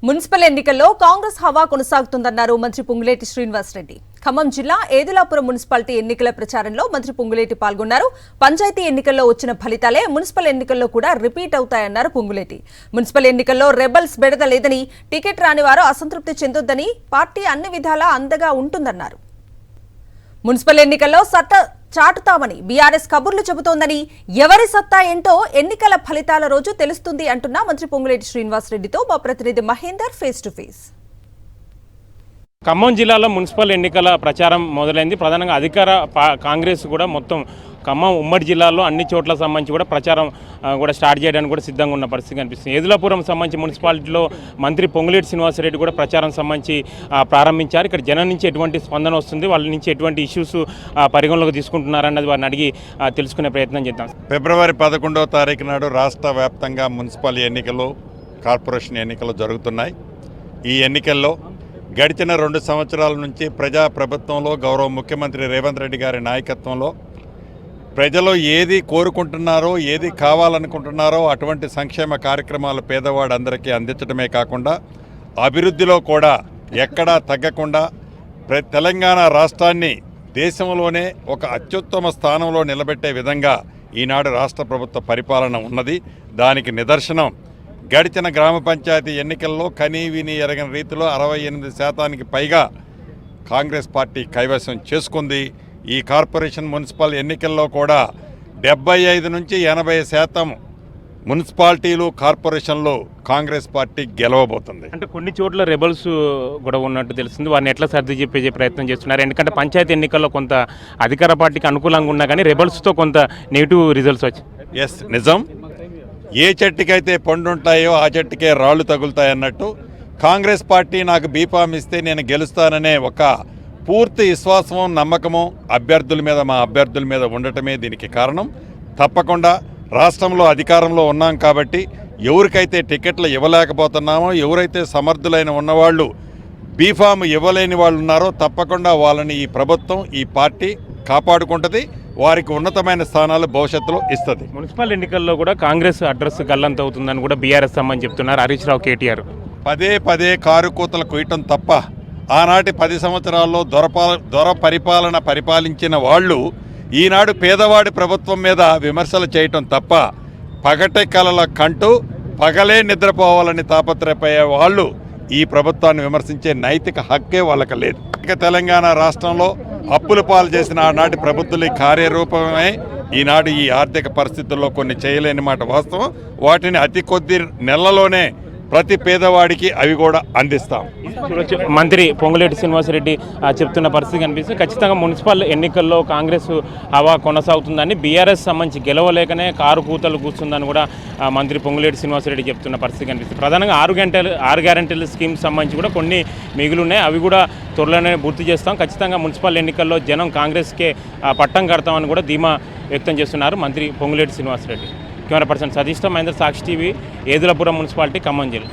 Municipal ఎన్నికల్లో కాంగ్రెస్ హవా కొనసాగుతుందన్నారు మంత్రి పొంగులేటి శ్రీనివాసరెడ్డి. ఖమ్మం జిల్లా ఏదులాపురం మున్సిపాలిటీ ఎన్నికల ప్రచారంలో మంత్రి పొంగులేటి పాల్గొన్నారు. పంచాయతీ ఎన్నికల్లో వచ్చిన ఫలితాలే మున్సిపల్ ఎన్నికల్లో కూడా రిపీట్ అవుతాయన్నారు పొంగులేటి. మున్సిపల్ ఎన్నికల్లో రెబల్స్ బెడద లేదని, టికెట్ రాని వారు అసంతృప్తి చెందొద్దని, పార్టీ అన్ని విధాలా అండగా ఉంటుందన్నారు. మున్సిపల్ ఎన్నికల్లో సత్తా చాటుతామని బీఆర్ఎస్ కబుర్లు చెబుతోందని, ఎవరి సత్తా ఏంటో ఎన్నికల ఫలితాల రోజు తెలుస్తుంది అంటున్న మంత్రి పొంగులేటి శ్రీనివాసరెడ్డితో మా ప్రతినిధి Mahender face to face. Khammam జిల్లాలో మున్సిపల్ ఎన్నికల ప్రచారం మొదలైంది. ప్రధానంగా అధికార కాంగ్రెస్ కూడా మొత్తం ఖమ్మం ఉమ్మడి జిల్లాలో అన్ని చోట్ల సంబంధించి కూడా ప్రచారం కూడా స్టార్ట్ చేయడానికి కూడా సిద్ధంగా ఉన్న పరిస్థితి కనిపిస్తుంది. ఏదులాపురం సంబంధించి మున్సిపాలిటీలో మంత్రి పొంగులేటి శ్రీనివాసరెడ్డి కూడా ప్రచారం సంబంధించి ప్రారంభించారు. ఇక్కడ జనం నుంచి ఎటువంటి స్పందన వస్తుంది, వాళ్ళ నుంచి ఎటువంటి ఇష్యూస్ పరిగణలోకి తీసుకుంటున్నారన్నది వారిని అడిగి తెలుసుకునే ప్రయత్నం చేద్దాం. ఫిబ్రవరి 11వ తారీఖు నాడు రాష్ట్ర వ్యాప్తంగా మున్సిపల్ ఎన్నికలు, కార్పొరేషన్ ఎన్నికలు జరుగుతున్నాయి. ఈ ఎన్నికల్లో గడిచిన 2 సంవత్సరాల నుంచి ప్రజాప్రభుత్వంలో గౌరవ ముఖ్యమంత్రి రేవంత్ రెడ్డి గారి నాయకత్వంలో ప్రజలు ఏది కోరుకుంటున్నారో, ఏది కావాలనుకుంటున్నారో అటువంటి సంక్షేమ కార్యక్రమాలు పేదవాడందరికీ అందించడమే కాకుండా అభివృద్ధిలో కూడా ఎక్కడా తగ్గకుండా తెలంగాణ రాష్ట్రాన్ని దేశంలోనే ఒక అత్యుత్తమ స్థానంలో నిలబెట్టే విధంగా ఈనాడు రాష్ట్ర ప్రభుత్వ పరిపాలన ఉన్నది. దానికి నిదర్శనం గడిచిన గ్రామ పంచాయతీ ఎన్నికల్లో కనీవిని ఎరగని రీతిలో 68% పైగా కాంగ్రెస్ పార్టీ కైవసం చేసుకుంది. ఈ కార్పొరేషన్ మున్సిపల్ ఎన్నికల్లో కూడా 75 నుంచి 80% మున్సిపాలిటీలు, కార్పొరేషన్లు కాంగ్రెస్ పార్టీ గెలవబోతుంది. అంటే కొన్ని చోట్ల రెబల్స్ కూడా ఉన్నట్టు తెలుస్తుంది. వారిని ఎట్లా సర్ది చెప్పే ప్రయత్నం చేస్తున్నారు? ఎందుకంటే పంచాయతీ ఎన్నికల్లో కొంత అధికార పార్టీకి అనుకూలంగా ఉన్నా కానీ రెబల్స్తో కొంత నెగిటివ్ రిజల్ట్స్ వచ్చాయి. ఎస్, నిజం. ఏ చెట్టుకైతే పండుంటాయో ఆ చెట్టుకే రాళ్లు తగులుతాయన్నట్టు కాంగ్రెస్ పార్టీ నాకు బీఫామ్ ఇస్తే నేను గెలుస్తాననే ఒక పూర్తి విశ్వాసము, నమ్మకము మా అభ్యర్థుల మీద ఉండటమే దీనికి కారణం. తప్పకుండా రాష్ట్రంలో అధికారంలో ఉన్నాం కాబట్టి ఎవరికైతే టికెట్లు ఇవ్వలేకపోతున్నామో, ఎవరైతే సమర్థులైన ఉన్నవాళ్ళు బీఫామ్ ఇవ్వలేని వాళ్ళు ఉన్నారో తప్పకుండా వాళ్ళని ఈ ప్రభుత్వం, ఈ పార్టీ కాపాడుకుంటుంది. వారికి ఉన్నతమైన స్థానాలు భవిష్యత్తులో ఇస్తుంది. మున్సిపల్ ఎన్నికల్లో కూడా కాంగ్రెస్ అడ్రస్ గల్లంత అవుతుందని కూడా బీఆర్ఎస్ సంబంధించి చెప్తున్నారు హరీష్ రావు, కేటీఆర్. పదే కారు కూతలు కుయటం తప్ప ఆనాటి 10 సంవత్సరాల్లో దొర పరిపాలన పరిపాలించిన వాళ్ళు ఈనాడు పేదవాడి ప్రభుత్వం మీద విమర్శలు చేయటం తప్ప పగటి కలల కంటూ పగలే నిద్రపోవాలని తాపత్రయపోయే వాళ్ళు ఈ ప్రభుత్వాన్ని విమర్శించే నైతిక హక్కే వాళ్ళకి లేదు. ఇక తెలంగాణ రాష్ట్రంలో అప్పుల పాలు చేసిన ఆనాటి ప్రభుత్వాల కార్యరూపమే ఈనాడు ఈ ఆర్థిక పరిస్థితుల్లో కొన్ని చేయలేని మాట వాస్తవం. వాటిని అతి కొద్ది నెలలోనే ప్రతి పేదవాడికి అవి కూడా అందిస్తాం. మంత్రి పొంగులేటి శ్రీనివాసరెడ్డి చెప్తున్న పరిస్థితి కనిపిస్తుంది. ఖచ్చితంగా మున్సిపల్ ఎన్నికల్లో కాంగ్రెస్ హవా కొనసాగుతుందని, బీఆర్ఎస్ సంబంధించి గెలవలేకనే కారు కూతలు కూర్చుందని కూడా మంత్రి పొంగులేటి శ్రీనివాసరెడ్డి చెప్తున్న పరిస్థితి కనిపిస్తుంది. ప్రధానంగా 6 గ్యారెంటీల స్కీమ్స్ సంబంధించి కూడా కొన్ని మిగులున్నాయి. అవి కూడా త్వరలోనే పూర్తి చేస్తాం. ఖచ్చితంగా మున్సిపల్ ఎన్నికల్లో జనం కాంగ్రెస్కే పట్టం కడతామని కూడా ధీమా వ్యక్తం చేస్తున్నారు మంత్రి పొంగులేటి శ్రీనివాసరెడ్డి. కెమెరా పర్సన్ సతీష్తో మహేందర్, సాక్షి టీవీ, ఏదులాపురం మున్సిపాలిటీ, ఖమ్మం జిల్లా.